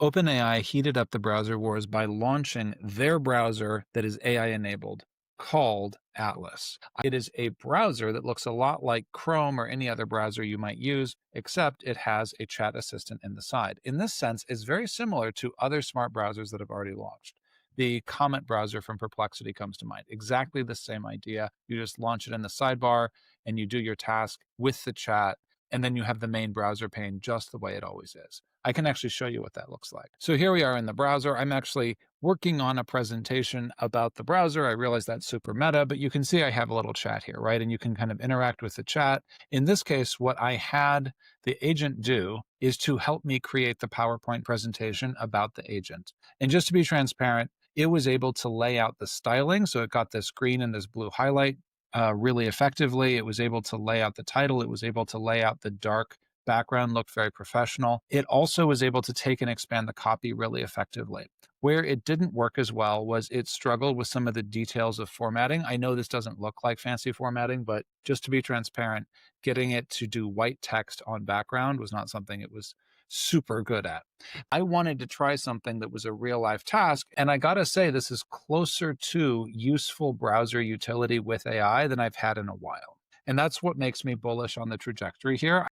OpenAI heated up the browser wars by launching their browser that is AI enabled called Atlas. It is a browser that looks a lot like Chrome or any other browser you might use, except it has a chat assistant in the side. In this sense, it's very similar to other smart browsers that have already launched. The Comet browser from Perplexity comes to mind. Exactly the same idea. You just launch it in the sidebar and you do your task with the chat, and then you have the main browser pane just the way it always is. I can actually show you what that looks like. So here we are in the browser. I'm actually working on a presentation about the browser. I realize that's super meta, but you can see I have a little chat here, right? And you can kind of interact with the chat. In this case, what I had the agent do is to help me create the PowerPoint presentation about the agent. And just to be transparent, it was able to lay out the styling. So it got this green and this blue highlight really effectively. It was able to lay out the title. It was able to lay out the dark background, looked very professional. It also was able to take and expand the copy really effectively. Where it didn't work as well was it struggled with some of the details of formatting. I know this doesn't look like fancy formatting, but just to be transparent, getting it to do white text on background was not something it was super good at. I wanted to try something that was a real life task. And I got to say, this is closer to useful browser utility with AI than I've had in a while. And that's what makes me bullish on the trajectory here.